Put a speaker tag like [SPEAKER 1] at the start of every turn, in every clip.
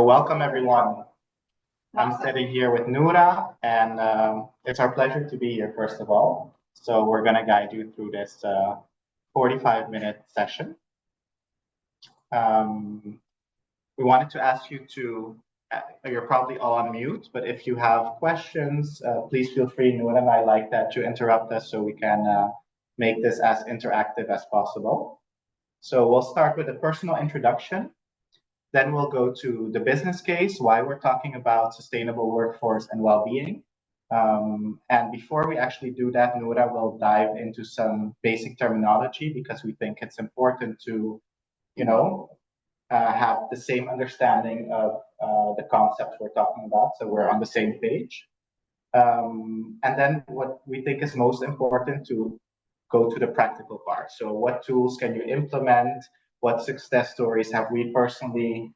[SPEAKER 1] Welcome everyone. I'm sitting here with Noura, and it's our pleasure to be here, first of all. So we're going to guide you through this 45-minute session. We wanted to ask you to, you're probably all on mute, but if you have questions, please feel free, Noura and I like that, to interrupt us so we can make this as interactive as possible. So we'll start with a personal introduction. Then we'll go to the business case, why we're talking about sustainable workforce and well-being. And before we actually do that, Noura will dive into some basic terminology because we think it's important to, have the same understanding of the concepts we're talking about, so we're on the same page. And then what we think is most important, to go to the practical part. So what tools can you implement? What success stories have we personally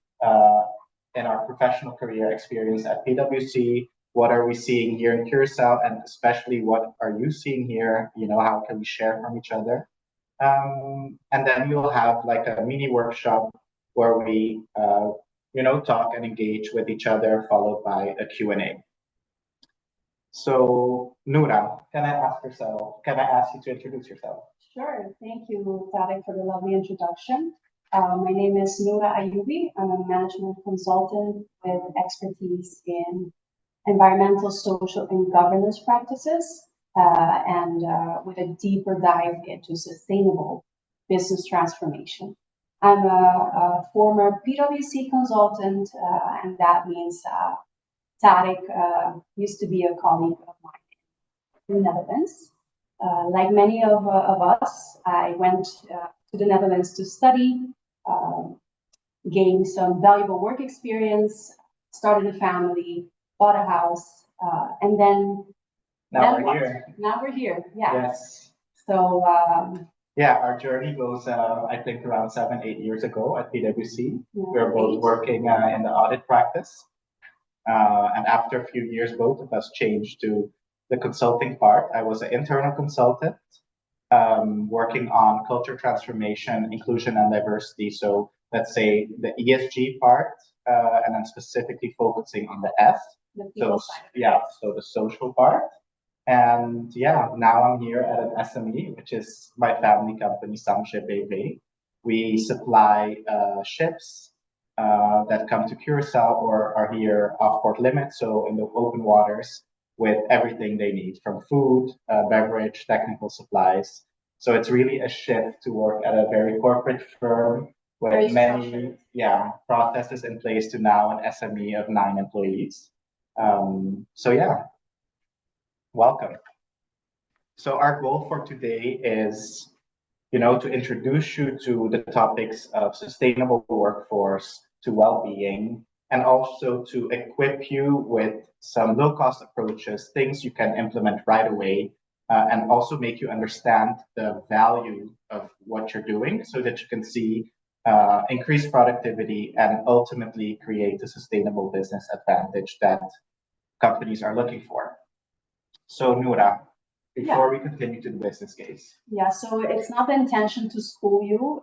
[SPEAKER 1] in our professional career experience at PwC? What are we seeing here in Curaçao? And especially, what are you seeing here? How can we share from each other? And then you'll have like a mini workshop where we, talk and engage with each other, followed by a Q&A. So, Noura, can I ask you to introduce yourself?
[SPEAKER 2] Sure. Thank you, Tarik, for the lovely introduction. My name is Noura Ayubi. I'm a management consultant with expertise in environmental, social, and governance practices, and with a deeper dive into sustainable business transformation. I'm a former PwC consultant, and that means Tarik used to be a colleague of mine in the Netherlands. Like many of us, I went to the Netherlands to study, gained some valuable work experience, started a family, bought a house, and then
[SPEAKER 1] now we're here.
[SPEAKER 2] Yeah.
[SPEAKER 1] Yes.
[SPEAKER 2] So
[SPEAKER 1] yeah, our journey goes, I think, around 7-8 years ago at PwC. Yeah, we were both working in the audit practice. And after a few years, both of us changed to the consulting part. I was an internal consultant, working on culture transformation, inclusion, and diversity. So let's say the ESG part, and then specifically focusing on the S. So the social part. And yeah, now I'm here at an SME, which is my family company, 𝗪𝗪𝗂𝗪. We supply ships that come to Curaçao or are here off port limits, so in the open waters, with everything they need, from food, beverage, technical supplies. So it's really a shift to work at a very corporate firm with many processes in place to now an SME of 9 employees. So yeah, welcome. So our goal for today is, to introduce you to the topics of sustainable workforce, to well-being, and also to equip you with some low-cost approaches, things you can implement right away, and also make you understand the value of what you're doing so that you can see increased productivity and ultimately create a sustainable business advantage that companies are looking for. So Noura, before we continue to the business case.
[SPEAKER 2] Yeah, so it's not the intention to school you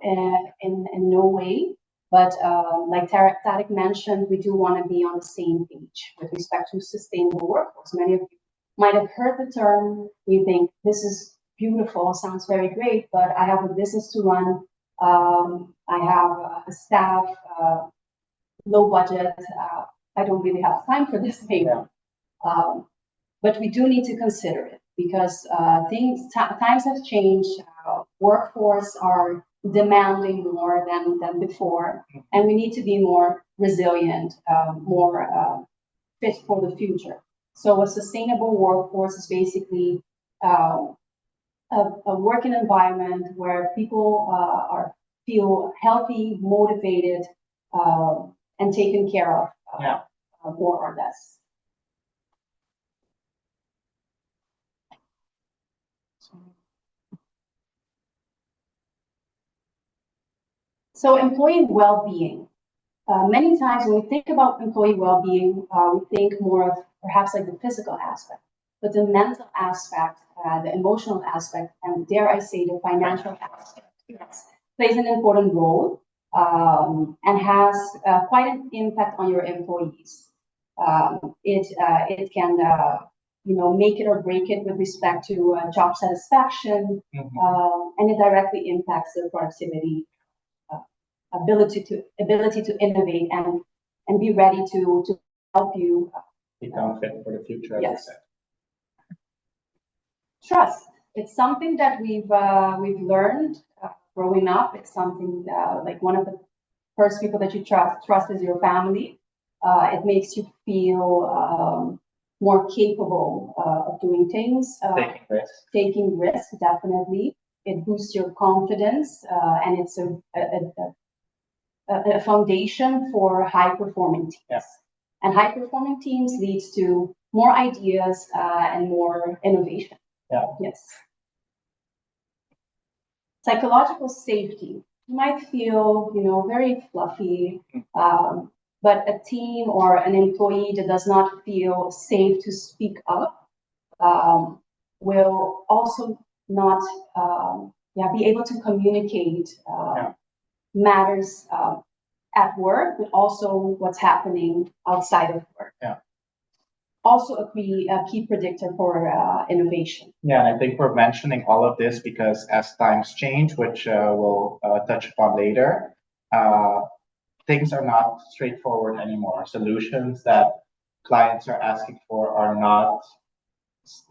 [SPEAKER 2] in no way, but like Tarik mentioned, we do want to be on the same page with respect to sustainable workforce. Many of you might have heard the term. You think this is beautiful, sounds very great, but I have a business to run. I have a staff, low budget. I don't really have time for this thing. But we do need to consider it because times have changed. Workforce are demanding more than before, and we need to be more resilient, more fit for the future. So a sustainable workforce is basically a working environment where people feel healthy, motivated, and taken care of, more or less. So employee well-being. Many times when we think about employee well-being, we think more of perhaps like the physical aspect, but the mental aspect, the emotional aspect, and dare I say the financial aspect, plays an important role. and has quite an impact on your employees. It can make it or break it with respect to job satisfaction, and it directly impacts their productivity, ability to innovate and be ready to help you
[SPEAKER 1] become fit for the future, as
[SPEAKER 2] yes.
[SPEAKER 1] you said.
[SPEAKER 2] Trust. It's something that we've learned growing up. It's something like one of the first people that you trust is your family. It makes you feel more capable of doing things. Taking risks, definitely. It boosts your confidence, and it's a foundation for high-performing teams.
[SPEAKER 1] Yes.
[SPEAKER 2] And high-performing teams leads to more ideas and more innovation.
[SPEAKER 1] Yeah.
[SPEAKER 2] Yes. Psychological safety. You might feel, very fluffy, but a team or an employee that does not feel safe to speak up will also not be able to communicate matters at work, but also what's happening outside of work.
[SPEAKER 1] Yeah.
[SPEAKER 2] Also a key predictor for innovation.
[SPEAKER 1] Yeah, and I think we're mentioning all of this because as times change, which we'll touch upon later, things are not straightforward anymore. Solutions that clients are asking for are not,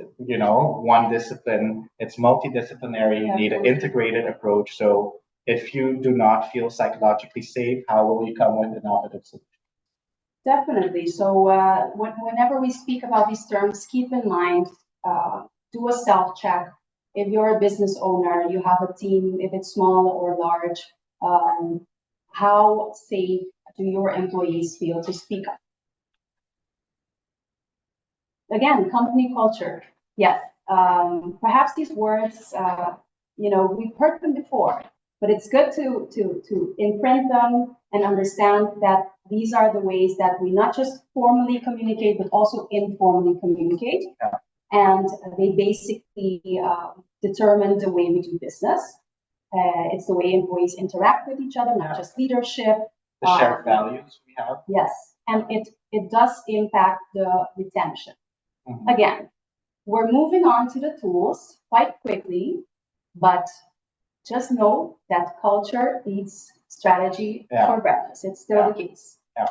[SPEAKER 1] one discipline. It's multidisciplinary. You need an integrated approach. So if you do not feel psychologically safe, how will you come with innovative solutions?
[SPEAKER 2] Definitely. So whenever we speak about these terms, keep in mind, do a self-check. If you're a business owner, you have a team, if it's small or large, how safe do your employees feel to speak up? Again, company culture. Yes. Perhaps these words, we've heard them before, but it's good to imprint them and understand that these are the ways that we not just formally communicate, but also informally communicate.
[SPEAKER 1] Yeah.
[SPEAKER 2] And they basically determine the way we do business. It's the way employees interact with each other, not just leadership.
[SPEAKER 1] The shared values we have.
[SPEAKER 2] Yes, and it does impact the retention. Again, we're moving on to the tools quite quickly, but just know that culture eats strategy for breakfast. It's still the case.
[SPEAKER 1] Yeah.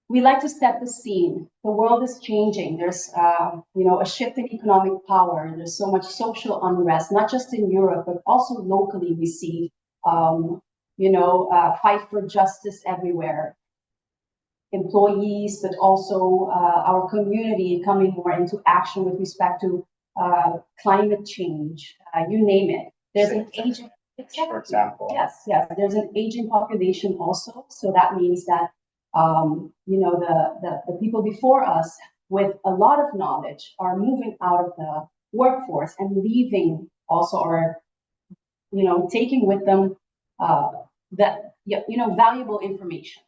[SPEAKER 2] We like to set the scene. The world is changing. There's, a shift in economic power. There's so much social unrest, not just in Europe, but also locally. We see, fight for justice everywhere. Employees, but also our community coming more into action with respect to climate change. You name it. There's an aging,
[SPEAKER 1] for example.
[SPEAKER 2] Yes. There's an aging population also. So that means that the people before us with a lot of knowledge are moving out of the workforce and leaving also, or taking with them valuable information.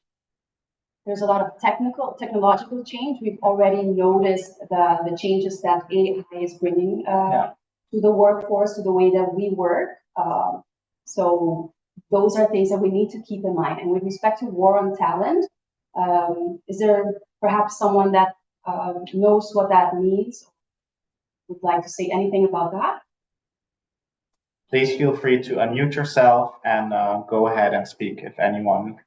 [SPEAKER 2] There's a lot of technological change. We've already noticed the changes that AI is bringing to the workforce, to the way that we work. So those are things that we need to keep in mind. And with respect to war on talent, is there perhaps someone that knows what that means? Would like to say anything about that?
[SPEAKER 1] Please feel free to unmute yourself and go ahead and speak if anyone.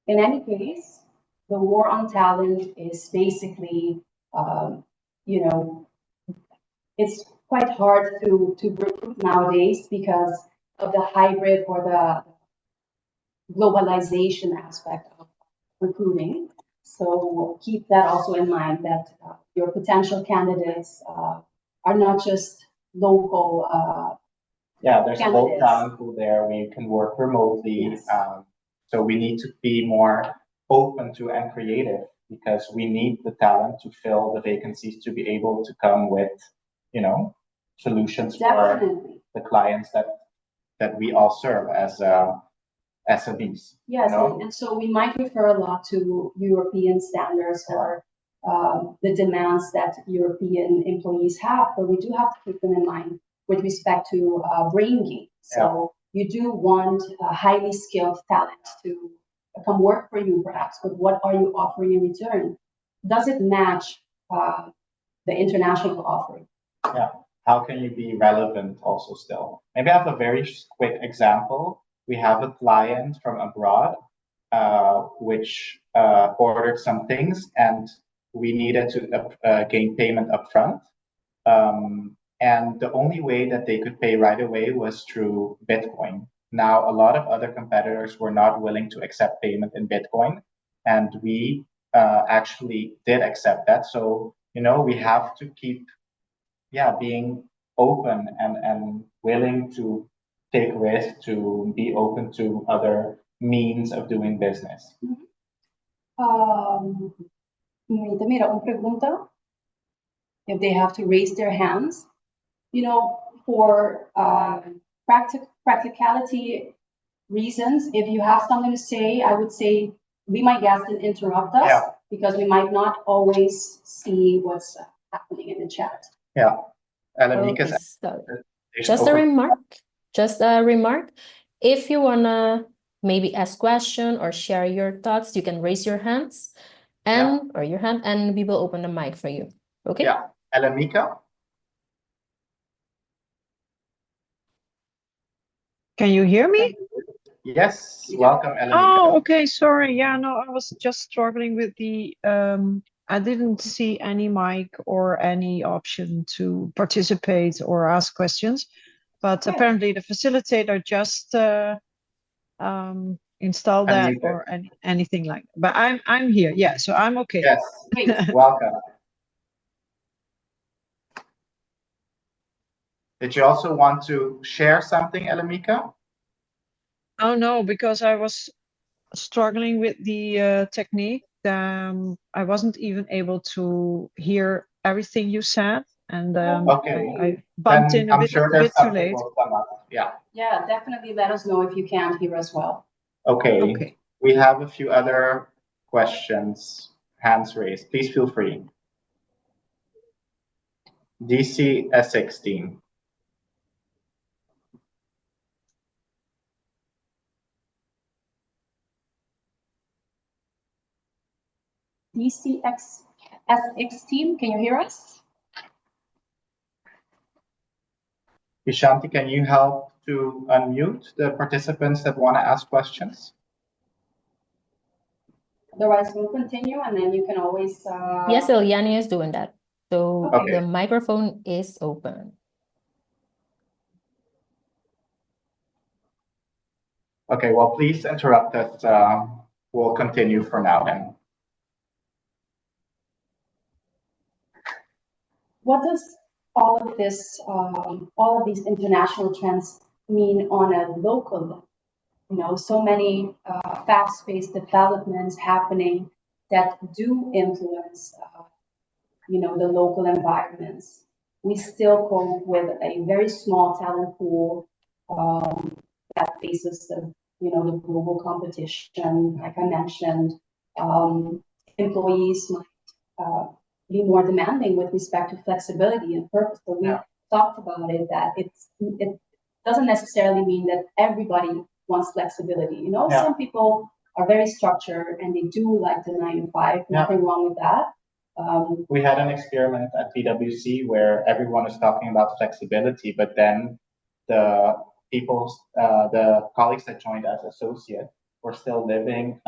[SPEAKER 2] In any case, the war on talent is basically, it's quite hard to recruit nowadays because of the hybrid or the globalization aspect of recruiting. So keep that also in mind, that your potential candidates are not just local.
[SPEAKER 1] There's a whole talent pool there. We can work remotely. Yes. So we need to be more open to and creative, because we need the talent to fill the vacancies, to be able to come with, solutions for the clients that we all serve as SMEs.
[SPEAKER 2] Yes, and so we might refer a lot to European standards or the demands that European employees have, but we do have to keep them in mind. with respect to brain gain. So you do want a highly skilled talent to come work for you, perhaps, but what are you offering in return? Does it match the international offering?
[SPEAKER 1] Yeah. How can you be relevant also still? Maybe I have a very quick example. We have a client from abroad, which ordered some things, and we needed to gain payment upfront. And the only way that they could pay right away was through Bitcoin. Now, a lot of other competitors were not willing to accept payment in Bitcoin, and we actually did accept that. So, we have to keep, being open and willing to take risks, to be open to other means of doing business.
[SPEAKER 2] Mira, una pregunta. If they have to raise their hands, for practicality reasons, if you have something to say, I would say be my guest and interrupt us, because we might not always see what's happening in the chat.
[SPEAKER 1] Yeah.
[SPEAKER 3] Okay, so just a remark. If you wanna maybe ask question or share your thoughts, you can raise your hands or your hand, and we will open the mic for you. Okay?
[SPEAKER 1] Yeah. Alamika?
[SPEAKER 4] Can you hear me?
[SPEAKER 1] Yes. Welcome, Alamika.
[SPEAKER 4] Oh, okay. Sorry. Yeah, no, I was just struggling with the I didn't see any mic or any option to participate or ask questions, but apparently the facilitator just installed that or anything like that. But I'm here. Yeah, so I'm okay.
[SPEAKER 1] Yes. Welcome. Did you also want to share something, Alamika?
[SPEAKER 4] Oh no, because I was struggling with the technique. I wasn't even able to hear everything you said, and I bumped in a bit too late.
[SPEAKER 2] Yeah, definitely let us know if you can't hear us well.
[SPEAKER 1] Okay. We have a few other questions, hands raised. Please feel free. DC-S16.
[SPEAKER 2] DC-S16 team, can you hear us?
[SPEAKER 1] Vishanti, can you help to unmute the participants that want to ask questions?
[SPEAKER 2] Otherwise, we'll continue, and then you can always...
[SPEAKER 3] Yes, Eliani is doing that. So the microphone is open.
[SPEAKER 1] Okay, well, please interrupt us. We'll continue for now then.
[SPEAKER 2] What does all of this, all of these international trends mean on a local level? So many fast-paced developments happening that do influence, the local environments. We still cope with a very small talent pool that faces the global competition. Like I mentioned, employees might be more demanding with respect to flexibility and purpose. So we talked about it, that it doesn't necessarily mean that everybody wants flexibility. Some people are very structured and they do like the 9 to 5. Nothing wrong with that.
[SPEAKER 1] We had an experiment at PwC where everyone is talking about flexibility, but then the colleagues that joined as associate were still living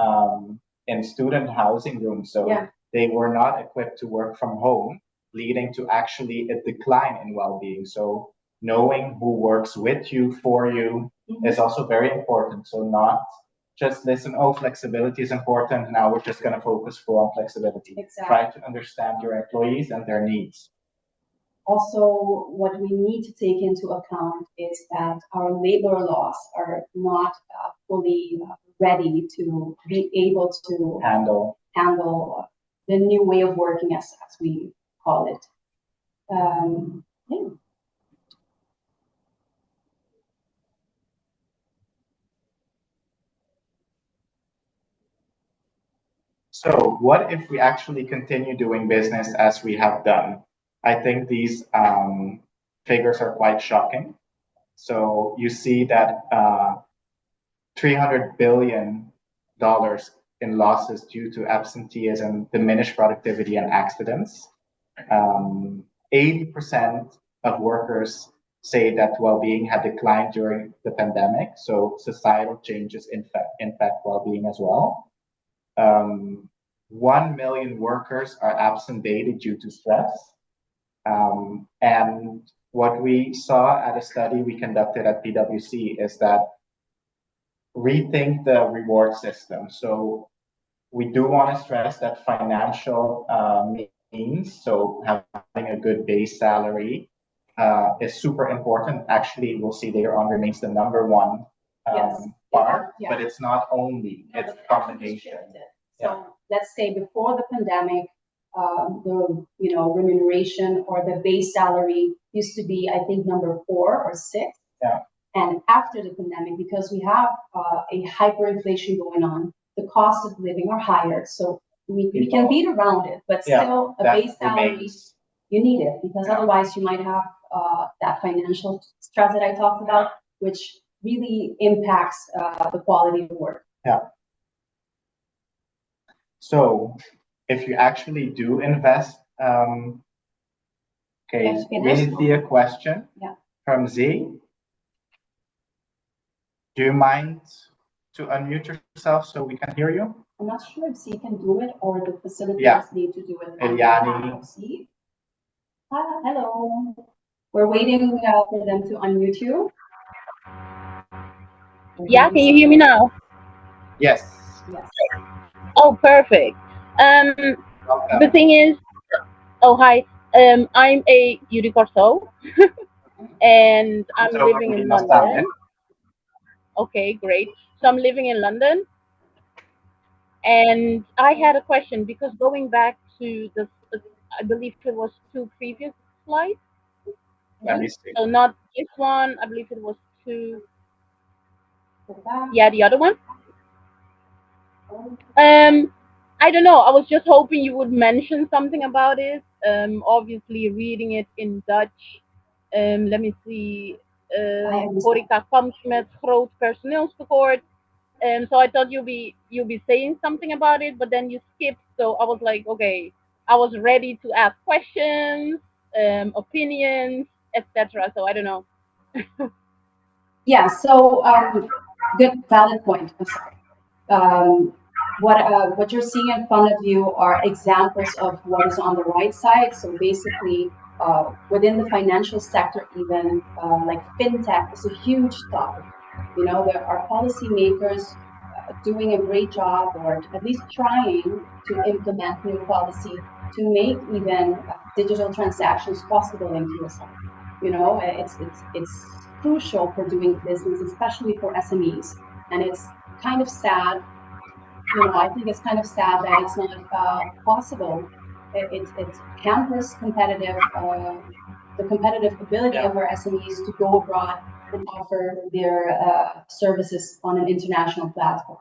[SPEAKER 1] in student housing rooms. So they were not equipped to work from home, leading to actually a decline in well-being. So knowing who works with you, for you, is also very important. So not just listen, oh, flexibility is important, now we're just going to focus full on flexibility.
[SPEAKER 2] Exactly.
[SPEAKER 1] Try to understand your employees and their needs.
[SPEAKER 2] Also, what we need to take into account is that our labor laws are not fully ready to be able to handle the new way of working, as we call it.
[SPEAKER 1] So what if we actually continue doing business as we have done? I think these figures are quite shocking. So you see that $300 billion in losses due to absenteeism, diminished productivity, and accidents. 80% of workers say that well-being had declined during the pandemic. So societal changes impact well-being as well. 1 million workers are absent daily due to stress. And what we saw at a study we conducted at PwC is that rethink the reward system. So we do want to stress that financial means, so having a good base salary is super important. Actually, we'll see later on remains the number one part, but it's not only, it's a combination.
[SPEAKER 2] So let's say before the pandemic, the remuneration or the base salary used to be, I think, number 4 or 6.
[SPEAKER 1] Yeah.
[SPEAKER 2] And after the pandemic, because we have a hyperinflation going on, the cost of living are higher. So we can beat around it, but still a base salary, you need it, because otherwise you might have that financial stress that I talked about, which really impacts the quality of work.
[SPEAKER 1] Yeah. So if you actually do invest, okay, we see a question from Z. Do you mind to unmute yourself so we can hear you?
[SPEAKER 2] I'm not sure if Z can do it or the facilitators need to do it.
[SPEAKER 1] Eliani.
[SPEAKER 2] Hello. We're waiting for them to unmute you.
[SPEAKER 5] Yeah, can you hear me now?
[SPEAKER 1] Yes.
[SPEAKER 2] Yes.
[SPEAKER 5] Oh, perfect. The thing is, oh, hi. I'm a 𝗬𝗂𝘀𝘁 and I'm living in London. Okay, great. So I'm living in London, and I had a question because going back to the, I believe it was 2 previous slides.
[SPEAKER 1] Let me see.
[SPEAKER 5] So not this one. I believe it was 2. Yeah, the other one. I don't know. I was just hoping you would mention something about it. Obviously, reading it in Dutch. Let me see. Horeca kampt met groot personeelstekort. So I thought you'll be saying something about it, but then you skipped. So I was like, okay, I was ready to ask questions, opinions, etc. So I don't know.
[SPEAKER 2] Yeah. So good, valid point. What you're seeing in front of you are examples of what is on the right side. So basically, within the financial sector, even like fintech is a huge topic. There are policymakers doing a great job, or at least trying to implement new policy to make even digital transactions possible in QSR. It's crucial for doing business, especially for SMEs, and it's kind of sad. I think it's kind of sad that it's not possible. It hampers the competitive ability of our SMEs to go abroad and offer their services on an international platform.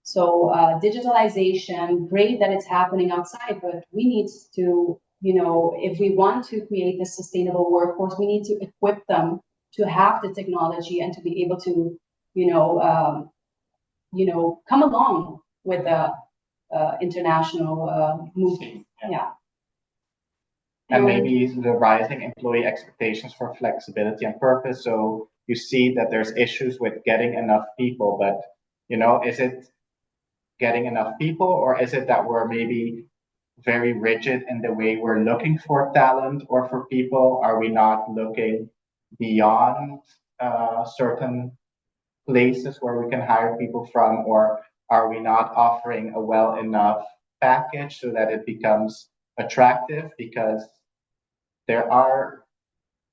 [SPEAKER 2] So digitalization, great that it's happening outside, but we need to, if we want to create this sustainable workforce, we need to equip them to have the technology and to be able to, come along with the international movement. Yeah.
[SPEAKER 1] And maybe the rising employee expectations for flexibility and purpose. So you see that there's issues with getting enough people, but is it getting enough people, or is it that we're maybe very rigid in the way we're looking for talent or for people? Are we not looking beyond certain places where we can hire people from, or are we not offering a well enough package so that it becomes attractive? Because there are,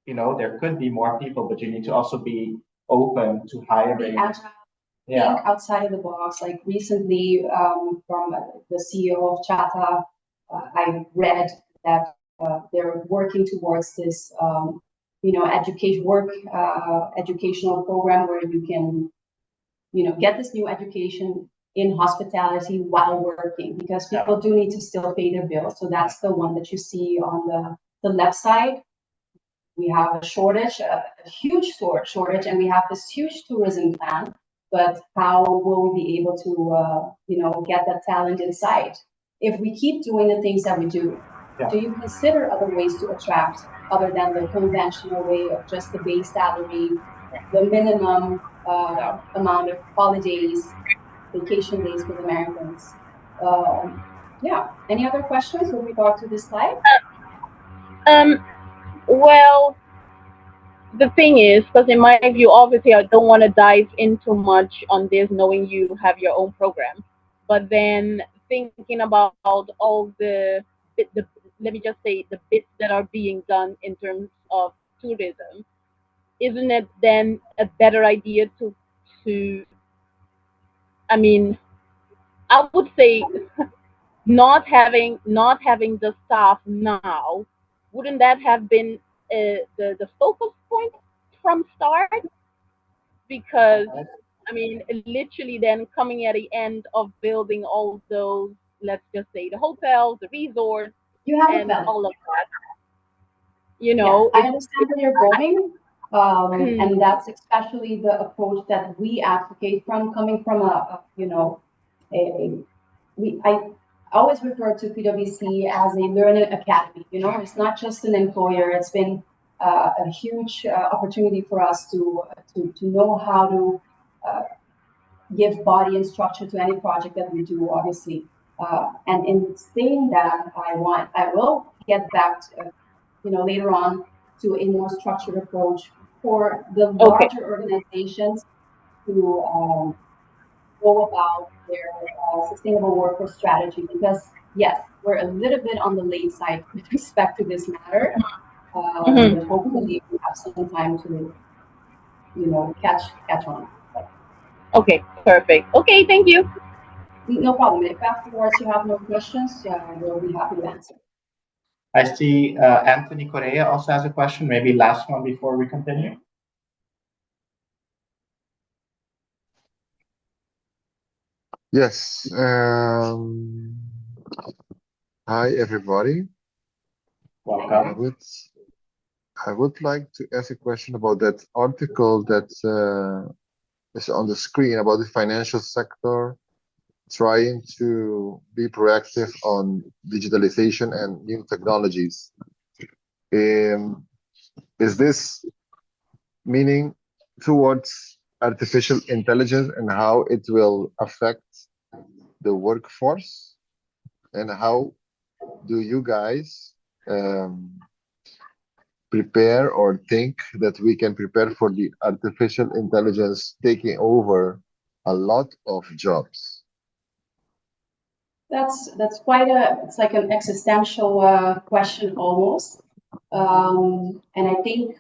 [SPEAKER 1] there could be more people, but you need to also be open to hiring.
[SPEAKER 2] Think outside of the box. Like recently, from the CEO of Chata, I read that they're working towards this, educational program where you can, get this new education in hospitality while working, because people do need to still pay their bills. So that's the one that you see on the left side. We have a shortage, a huge shortage, and we have this huge tourism plan. But how will we be able to, get that talent inside? If we keep doing the things that we do, do you consider other ways to attract, other than the conventional way of just the base salary, the minimum amount of holidays, vacation days for the Americans? Any other questions with regard to this slide?
[SPEAKER 5] Well, the thing is, because in my view, obviously, I don't want to dive into much on this, knowing you have your own program. But then thinking about all the let me just say, the bits that are being done in terms of tourism, isn't it then a better idea to I mean, I would say not having the staff now, wouldn't that have been the focus point from start? Because I mean, literally then coming at the end of building all those, let's just say the hotels, the resorts, and all of that.
[SPEAKER 2] I understand where you're going, and that's especially the approach that we advocate from, coming from I always refer to PwC as a learning academy. It's not just an employer. It's been a huge opportunity for us to know how to give body and structure to any project that we do, obviously. And in saying that, I will get back to, later on, to a more structured approach for the larger organizations to go about their sustainable workforce strategy. Because yes, we're a little bit on the late side with respect to this matter, but hopefully we have some time to, catch on.
[SPEAKER 5] Okay, perfect. Okay, thank you.
[SPEAKER 2] No problem. If afterwards you have no questions, we'll be happy to answer.
[SPEAKER 1] I see Anthony Correa also has a question. Maybe last one before we continue.
[SPEAKER 6] Yes. Hi, everybody.
[SPEAKER 1] Welcome.
[SPEAKER 6] I would like to ask a question about that article that is on the screen about the financial sector trying to be proactive on digitalization and new technologies. Is this meaning towards artificial intelligence and how it will affect the workforce? And how do you guys prepare or think that we can prepare for the artificial intelligence taking over a lot of jobs?
[SPEAKER 2] That's quite it's like an existential question almost. And I think,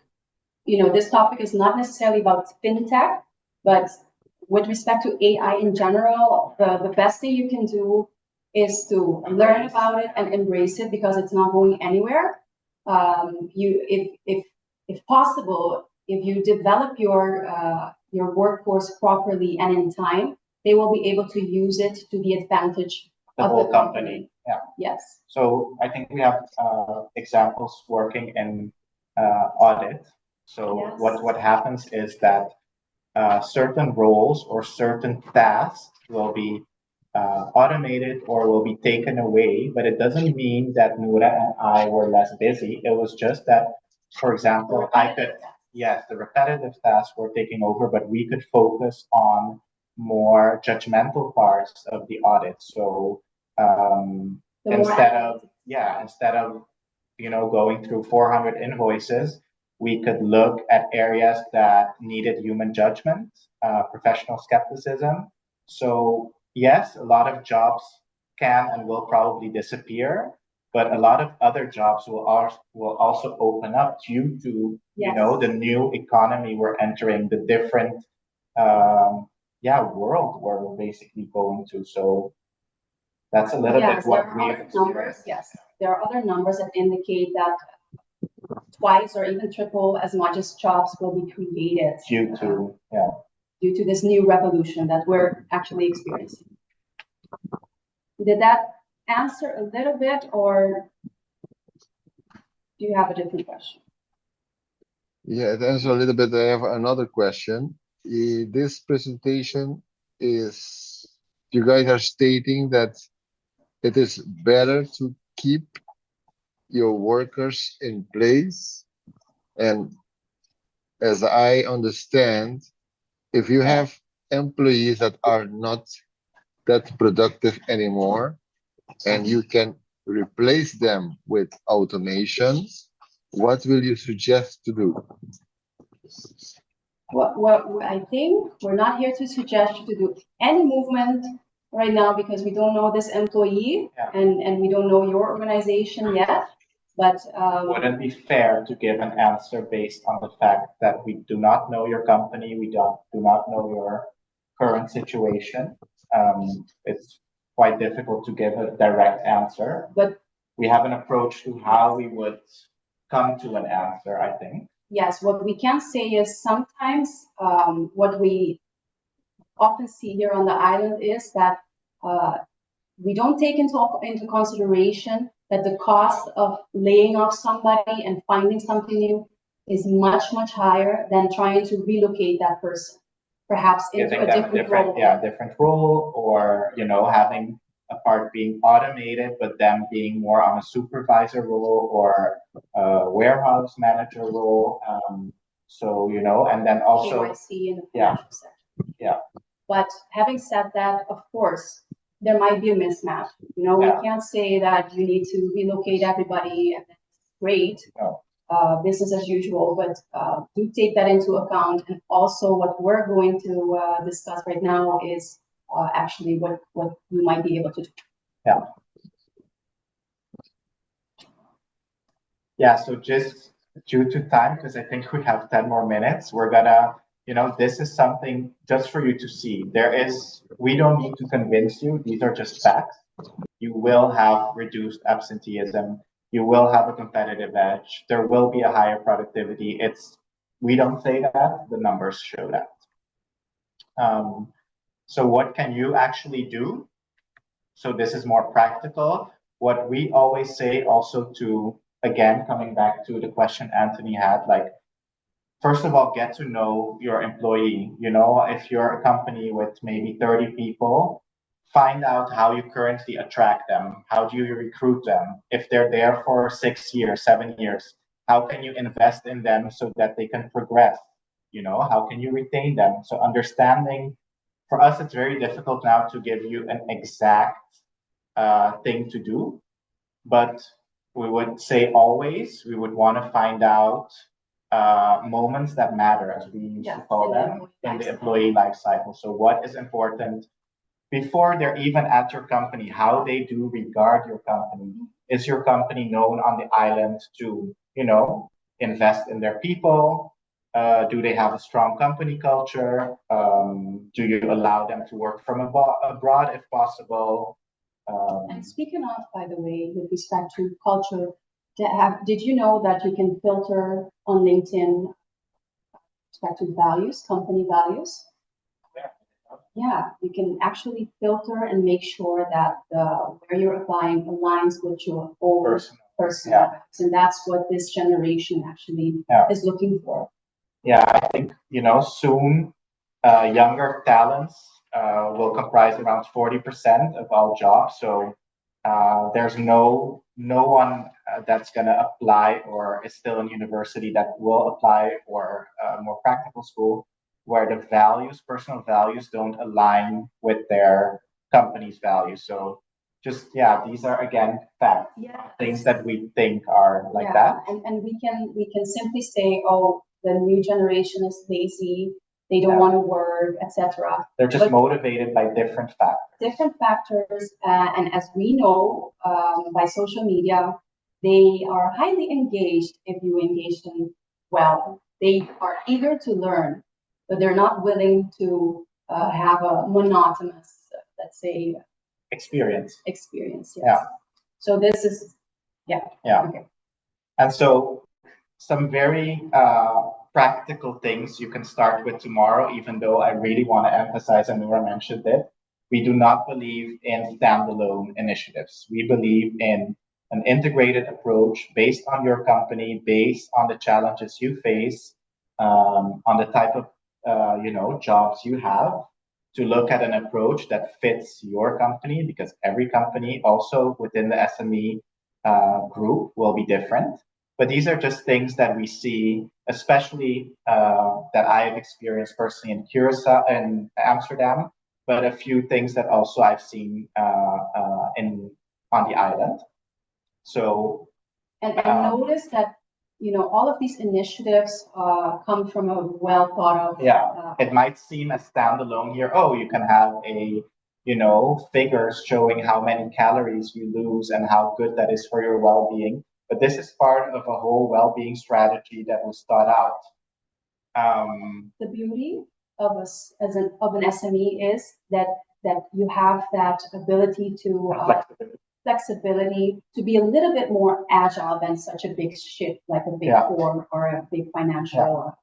[SPEAKER 2] this topic is not necessarily about fintech, but with respect to AI in general, the best thing you can do is to learn about it and embrace it, because it's not going anywhere. If possible, if you develop your workforce properly and in time, they will be able to use it to the advantage
[SPEAKER 1] the
[SPEAKER 2] of
[SPEAKER 1] whole
[SPEAKER 2] the
[SPEAKER 1] company. Yeah.
[SPEAKER 2] Yes.
[SPEAKER 1] So I think we have examples working in audit. So
[SPEAKER 2] Yes.
[SPEAKER 1] what happens is that certain roles or certain tasks will be automated or will be taken away, but it doesn't mean that Noura and I were less busy. It was just that, for example, the repetitive tasks were taking over, but we could focus on more judgmental parts of the audit. So instead of going through 400 invoices, we could look at areas that needed human judgment, professional skepticism. So yes, a lot of jobs can and will probably disappear, but a lot of other jobs will also open up due to the new economy we're entering, the different world where we're basically going to. So that's a little bit what we have experienced.
[SPEAKER 2] Yes, there are other numbers that indicate that twice or even triple as much as jobs will be created
[SPEAKER 1] due to
[SPEAKER 2] this new revolution that we're actually experiencing. Did that answer a little bit, or do you have a different question?
[SPEAKER 6] Yeah, it answers a little bit. I have another question. This presentation is, you guys are stating that it is better to keep your workers in place. And as I understand, if you have employees that are not that productive anymore, and you can replace them with automations, what will you suggest to do?
[SPEAKER 2] What I think we're not here to suggest you to do any movement right now because we don't know this employee and we don't know your organization yet. But
[SPEAKER 1] wouldn't be fair to give an answer based on the fact that we do not know your company, we do not know your current situation. It's quite difficult to give a direct answer, but we have an approach to how we would come to an answer, I think.
[SPEAKER 2] Yes, what we can say is sometimes what we often see here on the island is that we don't take into consideration that the cost of laying off somebody and finding something new is much, much higher than trying to relocate that person, perhaps into a different role.
[SPEAKER 1] Yeah, different role, or, you know, having a part being automated, but them being more on a supervisor role or a warehouse manager role. So, you know, and then also
[SPEAKER 2] KYC in the financial sector.
[SPEAKER 1] Yeah.
[SPEAKER 2] But having said that, of course, there might be a mismatch. You know, we can't say that you need to relocate everybody and that's great, business as usual, but do take that into account. And also what we're going to discuss right now is actually what you might be able to do.
[SPEAKER 1] Yeah. Yeah, so just due to time, because I think we have 10 more minutes, we're gonna, you know, this is something just for you to see. We don't need to convince you. These are just facts. You will have reduced absenteeism. You will have a competitive edge. There will be a higher productivity. We don't say that, the numbers show that. So what can you actually do? So this is more practical. What we always say also to, again, coming back to the question Anthony had, like, first of all, get to know your employee. You know, if you're a company with maybe 30 people, find out how you currently attract them. How do you recruit them? If they're there for 6 years, 7 years, how can you invest in them so that they can progress? You know, how can you retain them? So understanding, for us, it's very difficult now to give you an exact thing to do, but we would say always, we would want to find out moments that matter, as we used to call them, in the employee life cycle. So what is important before they're even at your company, how they do regard your company. Is your company known on the island to, you know, invest in their people? Do they have a strong company culture? Do you allow them to work from abroad if possible?
[SPEAKER 2] And speaking of, by the way, with respect to culture, did you know that you can filter on LinkedIn with respect to values, company values? Yeah, you can actually filter and make sure that where you're applying aligns with your own personal values. And that's what this generation actually is looking for.
[SPEAKER 1] Yeah, I think, you know, soon younger talents will comprise around 40% of all jobs. So there's no one that's going to apply or is still in university that will apply for a more practical school where the values, personal values, don't align with their company's values. So just, these are, again, facts, things that we think are like that.
[SPEAKER 2] And we can simply say, oh, the new generation is lazy, they don't want to work, etc.
[SPEAKER 1] They're just motivated by different factors.
[SPEAKER 2] Different factors, and as we know by social media, they are highly engaged if you engage them well. They are eager to learn, but they're not willing to have a monotonous, let's say,
[SPEAKER 1] experience.
[SPEAKER 2] Yes. Yeah. So this is,
[SPEAKER 1] Okay. And so some very practical things you can start with tomorrow, even though I really want to emphasize, and Noura mentioned it, we do not believe in standalone initiatives. We believe in an integrated approach based on your company, based on the challenges you face, on the type of jobs you have, to look at an approach that fits your company, because every company also within the SME group will be different. But these are just things that we see, especially that I have experienced personally in Curaçao and Amsterdam, but a few things that also I've seen on the island. So,
[SPEAKER 2] and notice that all of these initiatives come from a well thought of.
[SPEAKER 1] Yeah, it might seem as standalone here. Oh, you can have a figures showing how many calories you lose and how good that is for your well-being. But this is part of a whole well-being strategy that was thought out.
[SPEAKER 2] The beauty of us as an SME is that you have that ability to flexibility to be a little bit more agile than such a big ship like a big four or a big financial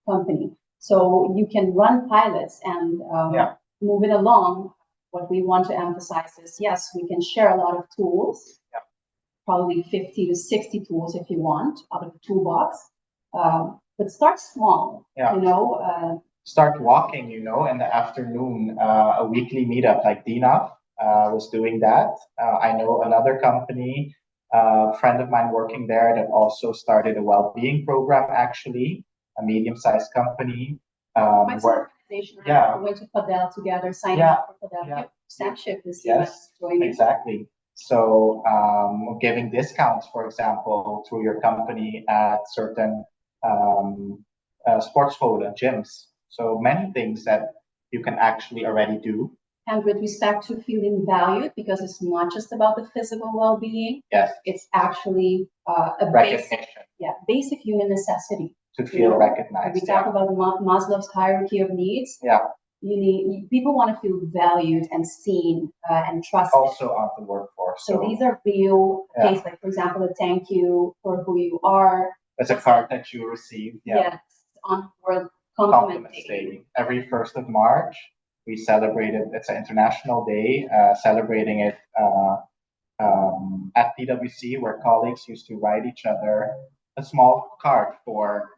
[SPEAKER 2] company. So you can run pilots and move it along. What we want to emphasize is, yes, we can share a lot of tools, probably 50 to 60 tools if you want out of the toolbox, but start small,
[SPEAKER 1] Start walking, in the afternoon, a weekly meetup like DINAF was doing that. I know another company, a friend of mine working there that also started a well-being program, actually, a medium-sized company.
[SPEAKER 2] We went to 𝗧𝗵𝗇𝗳 together, signed up for 𝗧𝗵𝗇𝗳. Samship is joining.
[SPEAKER 1] Exactly. So giving discounts, for example, through your company at certain sports gyms. So many things that you can actually already do.
[SPEAKER 2] And with respect to feeling valued, because it's not just about the physical well-being.
[SPEAKER 1] Yes.
[SPEAKER 2] It's actually a basic human necessity.
[SPEAKER 1] To feel recognized.
[SPEAKER 2] We talk about Maslow's hierarchy of needs.
[SPEAKER 1] Yeah.
[SPEAKER 2] People want to feel valued and seen and trusted.
[SPEAKER 1] Also on the workforce.
[SPEAKER 2] So these are real cases, like for example, a thank you for who you are.
[SPEAKER 1] It's a card that you receive.
[SPEAKER 2] Yes, on World Compliment Day.
[SPEAKER 1] Every 1st of March, we celebrate it. It's an international day, celebrating it at PwC, where colleagues used to write each other a small card for,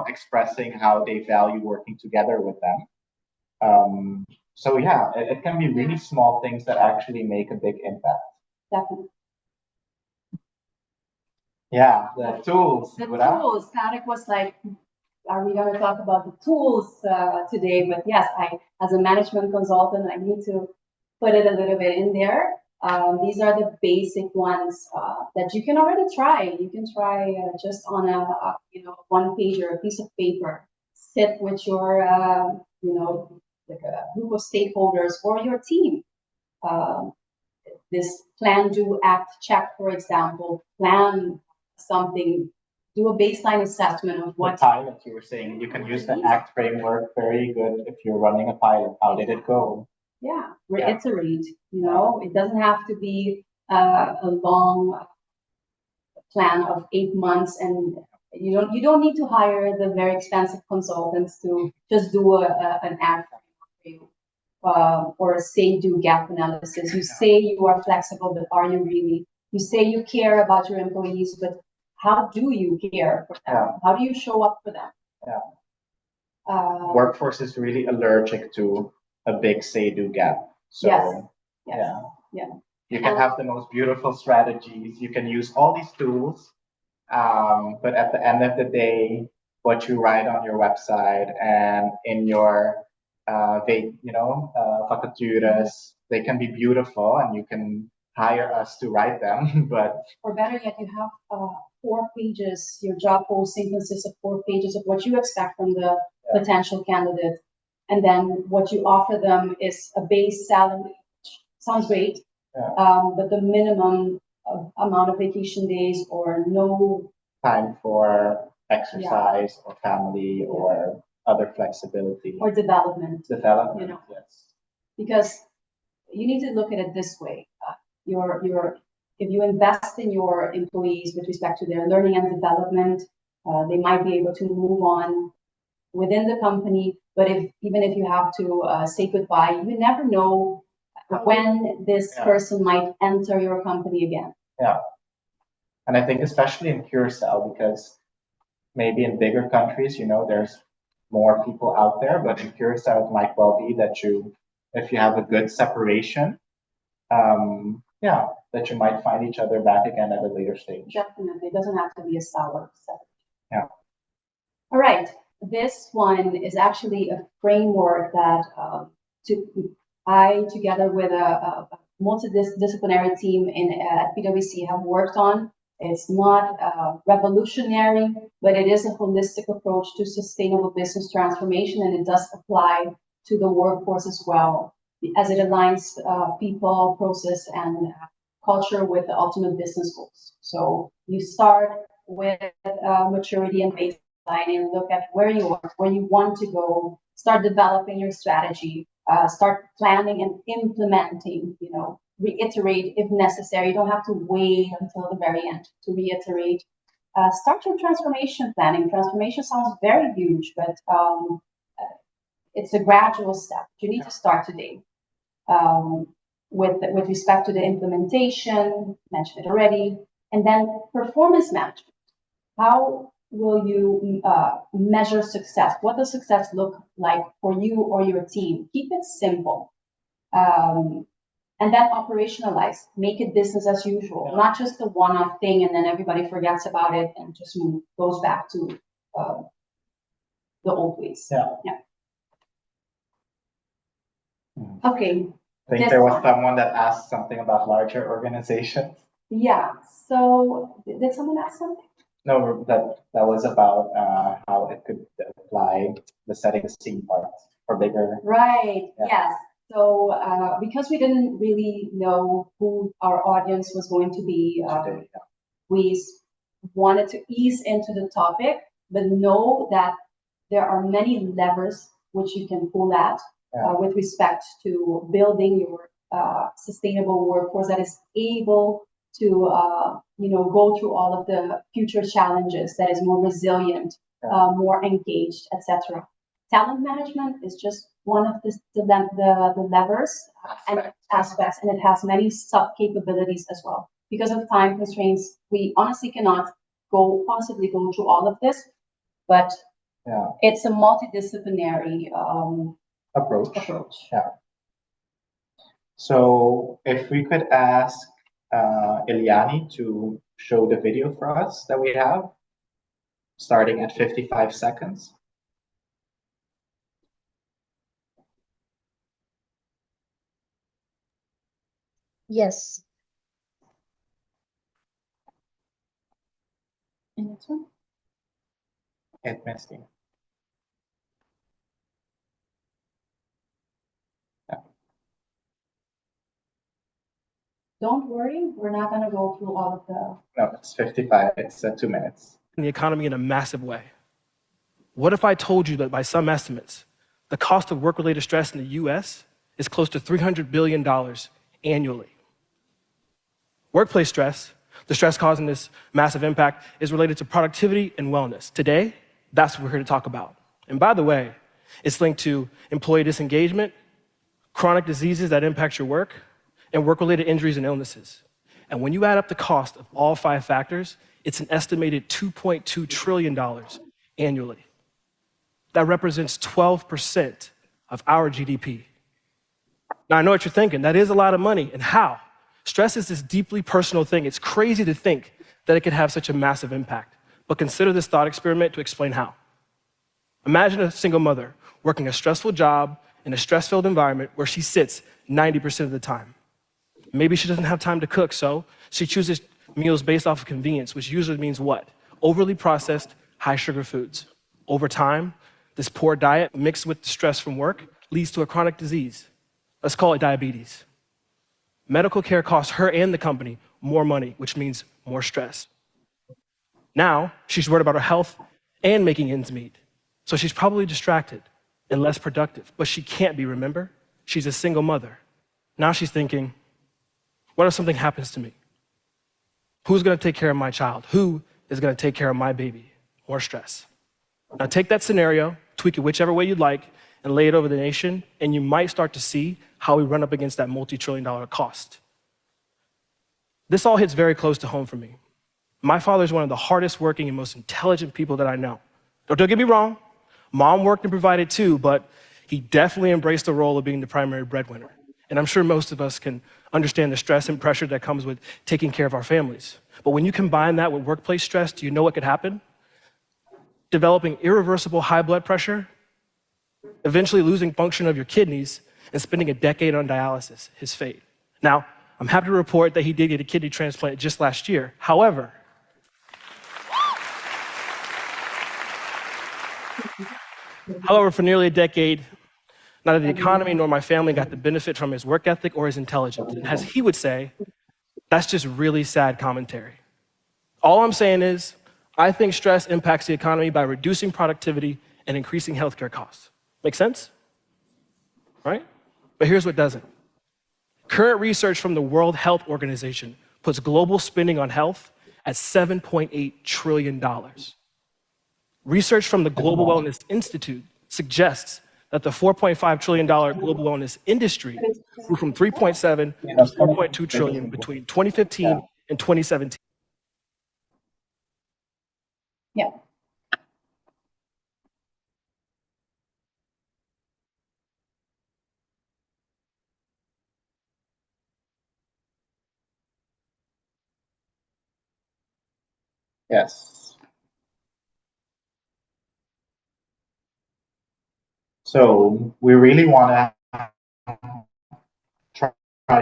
[SPEAKER 1] expressing how they value working together with them. So yeah, it can be really small things that actually make a big impact.
[SPEAKER 2] Definitely.
[SPEAKER 1] Yeah, the tools.
[SPEAKER 2] The tools. Tarik was like, are we going to talk about the tools today? But yes, as a management consultant, I need to put it a little bit in there. These are the basic ones that you can already try. You can try just on a one page or a piece of paper. Sit with your like a group of stakeholders or your team. This plan, do, act, check, for example. Plan something. Do a baseline assessment of what.
[SPEAKER 1] The pilot you were saying, you can use the ACT framework very good if you're running a pilot. How did it go?
[SPEAKER 2] Yeah, reiterate. It doesn't have to be a long plan of 8 months, and you don't need to hire the very expensive consultants to just do an ACT for you or a say-do gap analysis. You say you are flexible, but are you really? You say you care about your employees, but how do you care for them? How do you show up for them?
[SPEAKER 1] Workforce is really allergic to a big say-do gap. So you can have the most beautiful strategies. You can use all these tools, but at the end of the day, what you write on your website and in your vacatures, they can be beautiful, and you can hire us to write them. But
[SPEAKER 2] or better yet, you have 4 pages. Your job posting consists of 4 pages of what you expect from the potential candidate, and then what you offer them is a base salary. Sounds great, but the minimum amount of vacation days or no
[SPEAKER 1] time for exercise or family or other flexibility
[SPEAKER 2] or development.
[SPEAKER 1] Yes.
[SPEAKER 2] Because you need to look at it this way. If you invest in your employees with respect to their learning and development, they might be able to move on within the company. But even if you have to say goodbye, you never know when this person might enter your company again.
[SPEAKER 1] Yeah. And I think especially in Curaçao, because maybe in bigger countries, there's more people out there, but in Curacao, it might well be that if you have a good separation, that you might find each other back again at a later stage.
[SPEAKER 2] Definitely, it doesn't have to be a sour separation.
[SPEAKER 1] Yeah.
[SPEAKER 2] All right, this one is actually a framework that I, together with a multidisciplinary team at PwC, have worked on. It's not revolutionary, but it is a holistic approach to sustainable business transformation, and it does apply to the workforce as well, as it aligns people, process, and culture with the ultimate business goals. So you start with maturity and baseline and look at where you are, where you want to go, start developing your strategy, start planning and implementing, reiterate if necessary. You don't have to wait until the very end to reiterate. Start your transformation planning. Transformation sounds very huge, but it's a gradual step. You need to start today. With respect to the implementation, mentioned it already, and then performance management. How will you measure success? What does success look like for you or your team? Keep it simple. And then operationalize, make it business as usual, not just a one-off thing and then everybody forgets about it and just goes back to the old ways. Yeah. Okay.
[SPEAKER 1] I think there was someone that asked something about larger organizations.
[SPEAKER 2] Yeah. So did someone ask something?
[SPEAKER 1] No, that was about how it could apply the setting the scene part for bigger.
[SPEAKER 2] Right. Yeah. Yes. So because we didn't really know who our audience was going to be, we wanted to ease into the topic, but know that there are many levers which you can pull at with respect to building your sustainable workforce that is able to go through all of the future challenges, that is more resilient, more engaged, etc. Talent management is just one of the levers and aspects, and it has many sub capabilities as well. Because of time constraints, we honestly cannot possibly go through all of this, but it's a multidisciplinary approach.
[SPEAKER 1] Yeah. So if we could ask Iliani to show the video for us that we have, starting at 55 seconds.
[SPEAKER 7] Yes.
[SPEAKER 2] And this one?
[SPEAKER 1] It missed you.
[SPEAKER 2] Don't worry, we're not going to go through all of the...
[SPEAKER 1] No, it's 55. It's 2 minutes.
[SPEAKER 8] The economy in a massive way. What if I told you that by some estimates, the cost of work-related stress in the US is close to $300 billion annually? Workplace stress, the stress causing this massive impact, is related to productivity and wellness. Today, that's what we're here to talk about. And by the way, it's linked to employee disengagement, chronic diseases that impact your work, and work-related injuries and illnesses. And when you add up the cost of all 5 factors, it's an estimated $2.2 trillion annually. That represents 12% of our GDP. Now, I know what you're thinking. That is a lot of money. And how? Stress is this deeply personal thing. It's crazy to think that it could have such a massive impact. But consider this thought experiment to explain how. Imagine a single mother working a stressful job in a stress-filled environment where she sits 90% of the time. Maybe she doesn't have time to cook, so she chooses meals based off of convenience, which usually means what? Overly processed, high-sugar foods. Over time, this poor diet mixed with stress from work leads to a chronic disease. Let's call it diabetes. Medical care costs her and the company more money, which means more stress. Now, she's worried about her health and making ends meet. So she's probably distracted and less productive, but she can't be, remember? She's a single mother. Now she's thinking, what if something happens to me? Who's gonna take care of my child? Who is gonna take care of my baby? More stress. Now take that scenario, tweak it whichever way you'd like, and lay it over the nation, and you might start to see how we run up against that multi-trillion-dollar cost. This all hits very close to home for me. My father is one of the hardest working and most intelligent people that I know. Don't get me wrong, mom worked and provided too, but he definitely embraced the role of being the primary breadwinner. And I'm sure most of us can understand the stress and pressure that comes with taking care of our families. But when you combine that with workplace stress, do you know what could happen? Developing irreversible high blood pressure, eventually losing function of your kidneys, and spending a decade on dialysis, his fate. Now, I'm happy to report that he did get a kidney transplant just last year. However, for nearly a decade, neither the economy nor my family got the benefit from his work ethic or his intelligence. And as he would say, that's just really sad commentary. All I'm saying is, I think stress impacts the economy by reducing productivity and increasing healthcare costs. Make sense? Right? But here's what doesn't. Current research from the World Health Organization puts global spending on health at $7.8 trillion. Research from the Global Wellness Institute suggests that the $4.5 trillion global wellness industry grew from 3.7 to 4.2 trillion between 2015 and 2017.
[SPEAKER 2] Yeah.
[SPEAKER 1] Yes. So we really want to try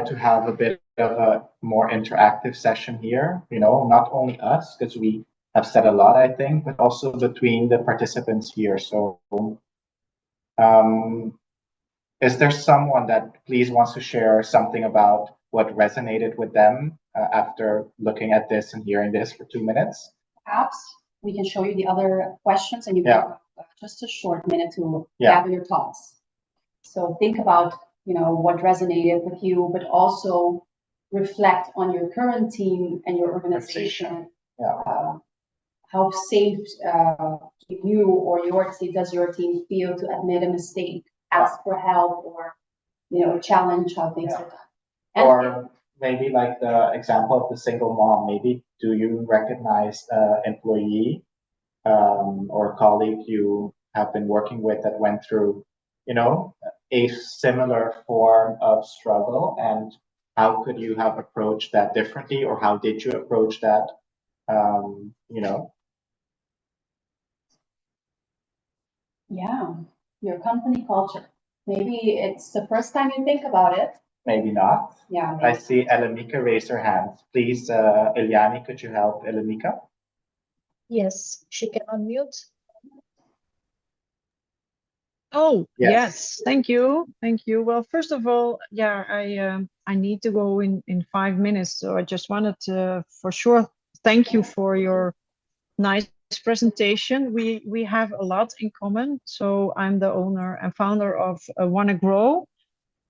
[SPEAKER 1] to have a bit of a more interactive session here, not only us, because we have said a lot, I think, but also between the participants here. So is there someone that please wants to share something about what resonated with them after looking at this and hearing this for 2 minutes?
[SPEAKER 2] Perhaps we can show you the other questions and you can just a short minute to gather your thoughts. So think about, what resonated with you, but also reflect on your current team and your organization. How safe you or does your team feel to admit a mistake, ask for help, or challenge how things are done?
[SPEAKER 1] Or maybe like the example of the single mom. Maybe do you recognize an employee or colleague you have been working with that went through, a similar form of struggle, and how could you have approached that differently, or how did you approach that?
[SPEAKER 2] Yeah, your company culture. Maybe it's the first time you think about it.
[SPEAKER 1] Maybe not.
[SPEAKER 2] Yeah. Maybe.
[SPEAKER 1] I see 𝗪𝗏𝗂 raise her hand. Please, Eliani, could you help 𝗪𝗏𝗂?
[SPEAKER 7] Yes, she can unmute.
[SPEAKER 4] Oh, yes. Thank you. Well, first of all, I need to go in 5 minutes. So I just wanted to, for sure, thank you for your nice presentation. We have a lot in common. So I'm the owner and founder of Wanna Grow.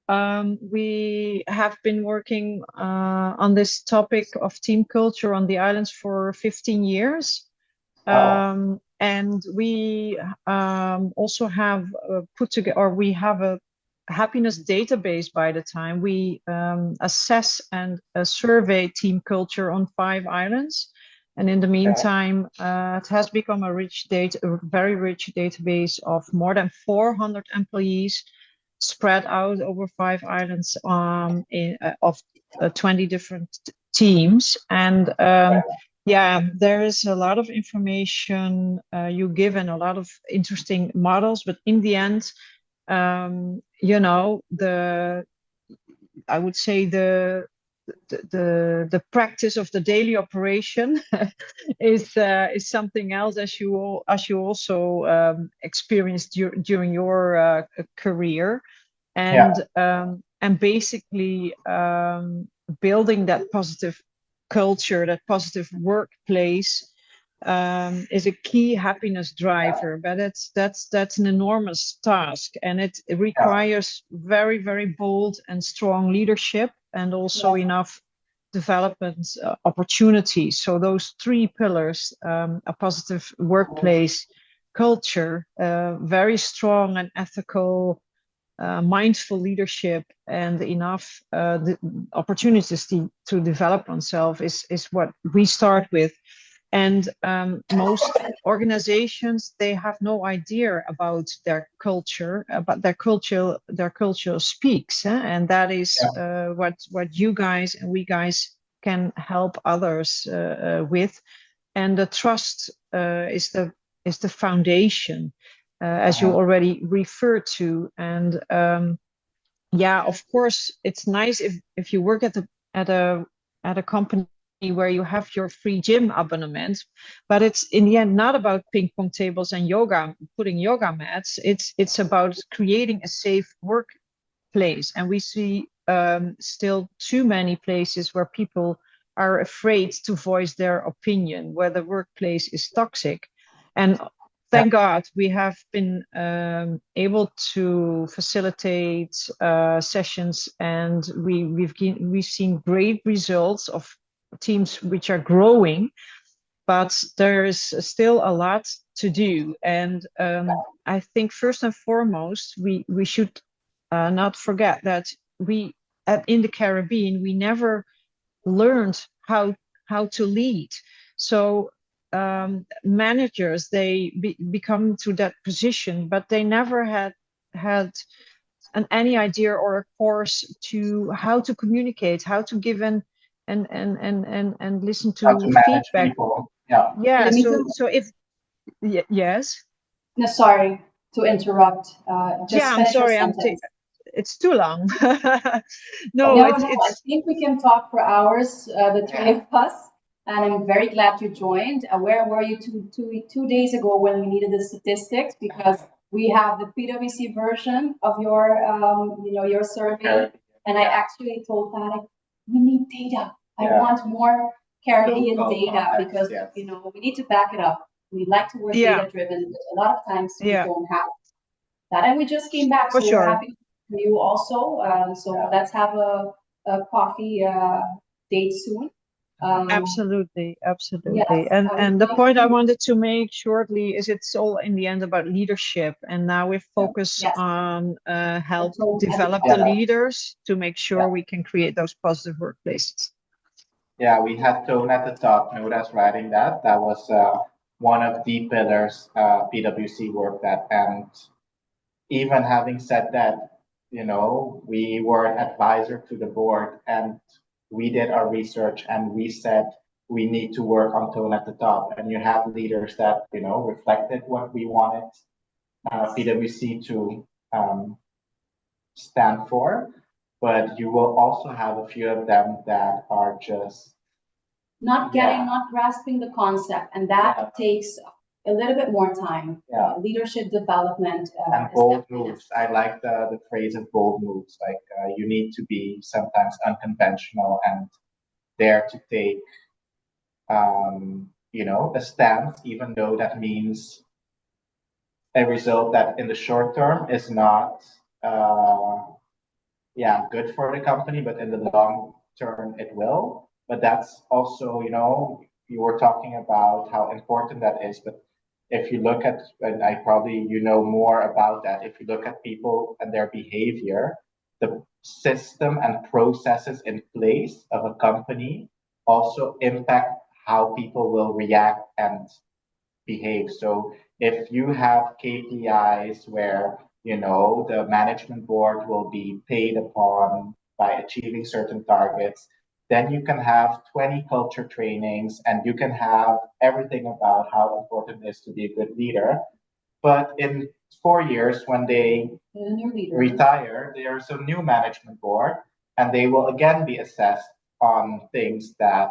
[SPEAKER 4] We have been working on this topic of team culture on the islands for 15 years.
[SPEAKER 1] Wow.
[SPEAKER 4] And we also have put together, or we have a happiness database by the time we assess and survey team culture on 5 islands. And in the meantime, it has become a very rich database of more than 400 employees spread out over 5 islands of 20 different teams. And there is a lot of information you give and a lot of interesting models, but in the end, I would say the practice of the daily operation is something else, as you also experienced during your career, and basically building that positive culture, that positive workplace, is a key happiness driver. But that's an enormous task, and it requires very, very bold and strong leadership, and also enough development opportunities. So those 3 pillars, a positive workplace culture, very strong and ethical mindful leadership and enough the opportunities to develop oneself is what we start with. And most organizations, they have no idea about their culture, but their culture speaks, and that is what you guys and we guys can help others with. And the trust is the foundation, as you already referred to. And yeah, of course, it's nice if you work at a company where you have your free gym abonnement, but it's in the end not about ping pong tables and yoga, putting yoga mats. It's about creating a safe workplace, and we see still too many places where people are afraid to voice their opinion, where the workplace is toxic. And thank God we have been able to facilitate sessions, and we've seen great results of teams which are growing, but there is still a lot to do. And I think first and foremost, we should not forget that in the Caribbean, we never learned how to lead. So managers, they become to that position, but they never had any idea or a course to how to communicate, how to give and listen to feedback. Yeah. So if yes.
[SPEAKER 2] No, sorry to interrupt.
[SPEAKER 4] I'm sorry. It's too long.
[SPEAKER 2] No, I think we can talk for hours, the three of us, and I'm very glad you joined. Where were you two days ago when we needed the statistics? Because we have the PwC version of your your survey, and I actually told Tarik, we need data. I want more Caribbean data because we need to back it up. We like to work data driven, but a lot of times we don't have that. And we just came back, so we're happy for you also. So let's have a coffee date soon.
[SPEAKER 4] Absolutely.
[SPEAKER 2] Yes,
[SPEAKER 4] and the point I wanted to make shortly is it's all in the end about leadership, and now we focus on help develop the leaders to make sure we can create those positive workplaces.
[SPEAKER 1] Yeah, we had Tone at the top. Noura's writing that. That was one of the pillars PwC worked at. And even having said that, we were an advisor to the board, and we did our research, and we said we need to work on Tone at the top. And you have leaders that reflected what we wanted PwC to stand for, but you will also have a few of them that are just
[SPEAKER 2] not grasping the concept, and that takes a little bit more time. Leadership development
[SPEAKER 1] and bold moves. I like the phrase of bold moves. Like you need to be sometimes unconventional and dare to take a stance, even though that means a result that in the short term is not good for the company, but in the long term it will. But that's also, you were talking about how important that is. But if you look at, and I probably more about that, if you look at people and their behavior, the system and processes in place of a company also impact how people will react and behave. So if you have KPIs where the management board will be paid upon by achieving certain targets, then you can have 20 culture trainings and you can have everything about how important it is to be a good leader. But in 4 years, when they retire, there's a new management board, and they will again be assessed on things that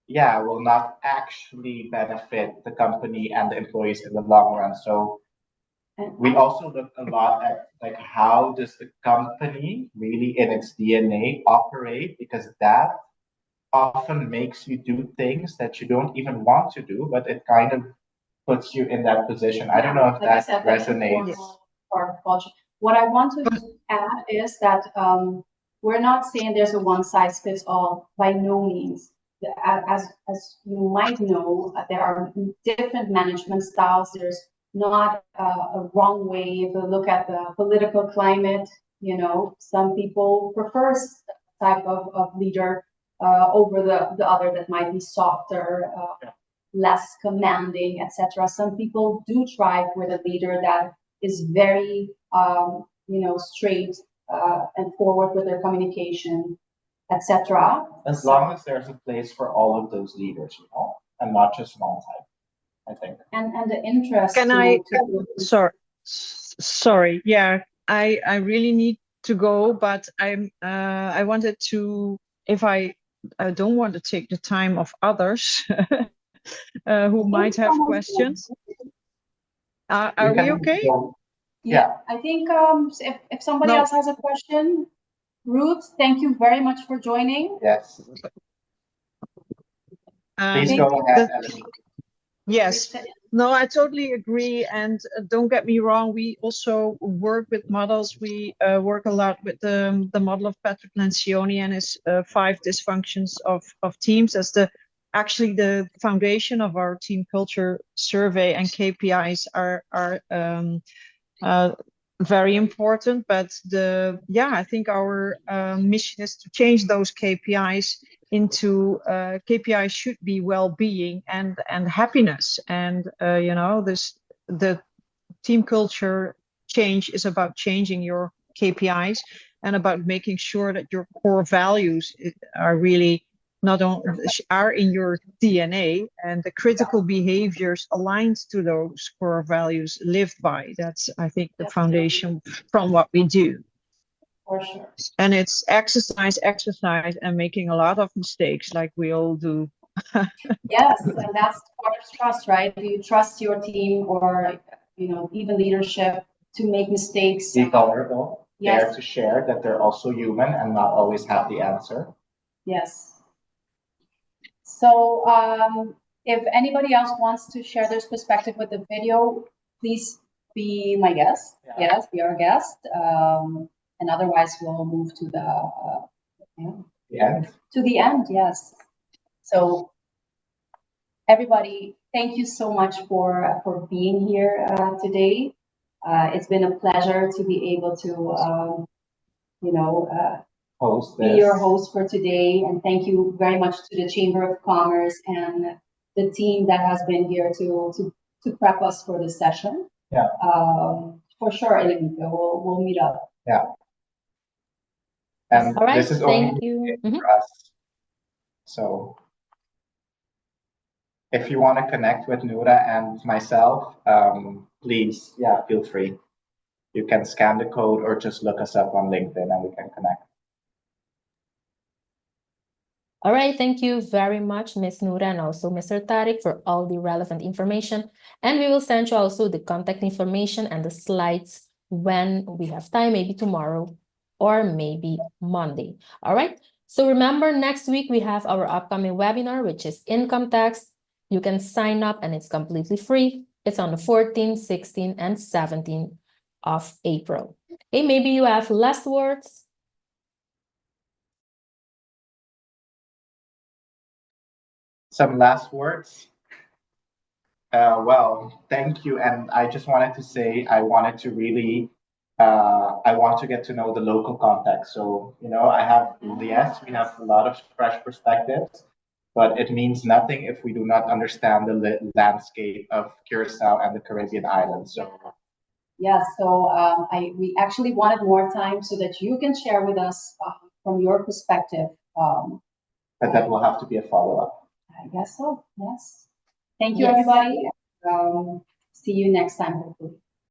[SPEAKER 1] will not actually benefit the company and the employees in the long run. So we also look a lot at how does the company really in its DNA operate, because that often makes you do things that you don't even want to do, but it kind of puts you in that position. I don't know if that resonates.
[SPEAKER 2] What I want to add is that we're not saying there's a one size fits all, by no means. As you might know, there are different management styles. There's not a wrong way. If you look at the political climate, you know, some people prefer type of leader over the other that might be softer, less commanding, etc. Some people do thrive with a leader that is very, you know, straight and forward with their communication, etc.
[SPEAKER 1] As long as there's a place for all of those leaders, you know, and not just one type, I think.
[SPEAKER 2] And the interest.
[SPEAKER 4] Can sorry, yeah, I really need to go, but I wanted to, if I don't want to take the time of others who might have questions. Are we okay?
[SPEAKER 2] Yeah, I think if somebody else has a question, Ruth, thank you very much for joining.
[SPEAKER 1] Yes. Please go ahead.
[SPEAKER 4] Yes. No, I totally agree. And don't get me wrong, we also work with models. We work a lot with the model of Patrick Lencioni and his 5 dysfunctions of teams as actually the foundation of our team culture survey, and KPIs are very important. But I think our mission is to change those KPIs into KPIs should be well-being and happiness. And you know, the team culture change is about changing your KPIs and about making sure that your core values are really not only are in your DNA, and the critical behaviors aligned to those core values lived by. That's, I think, the foundation from what we do.
[SPEAKER 2] For sure.
[SPEAKER 4] And it's exercise, and making a lot of mistakes like we all do.
[SPEAKER 2] Yes, and that's part of trust, right? Do you trust your team, or, you know, even leadership, to make mistakes?
[SPEAKER 1] Be vulnerable,
[SPEAKER 2] yes.
[SPEAKER 1] Dare to share that they're also human and not always have the answer.
[SPEAKER 2] Yes. So if anybody else wants to share their perspective with the video, please be my guest. Yeah. Yes, be our guest. And otherwise, we'll move to the
[SPEAKER 1] end.
[SPEAKER 2] To the end, yes. So everybody, thank you so much for being here today. It's been a pleasure to be able to, you know, be your host for today. And thank you very much to the Chamber of Commerce and the team that has been here to prep us for this session.
[SPEAKER 1] Yeah.
[SPEAKER 2] For sure, we'll meet up.
[SPEAKER 1] Yeah. And
[SPEAKER 3] all right,
[SPEAKER 1] this is
[SPEAKER 3] thank
[SPEAKER 1] only
[SPEAKER 3] you.
[SPEAKER 1] for us. So if you want to connect with Noura and myself, please, feel free. You can scan the code or just look us up on LinkedIn and we can connect.
[SPEAKER 3] All right, thank you very much, Ms. Noura, and also Mr. Tarik, for all the relevant information. And we will send you also the contact information and the slides when we have time, maybe tomorrow or maybe Monday. All right, so remember, next week we have our upcoming webinar, which is income tax. You can sign up and it's completely free. It's on the 14th, 16th, and 17th of April. Okay, maybe you have last words.
[SPEAKER 1] Some last words. Well, thank you. And I just wanted to say, I wanted to really, I want to get to know the local context. So, you know, yes, we have a lot of fresh perspectives, but it means nothing if we do not understand the landscape of Curacao and the Caribbean islands. So.
[SPEAKER 2] Yeah, so we actually wanted more time so that you can share with us from your perspective.
[SPEAKER 1] But that will have to be a follow-up.
[SPEAKER 2] I guess so, yes. Thank you, everybody. See you next time, hopefully.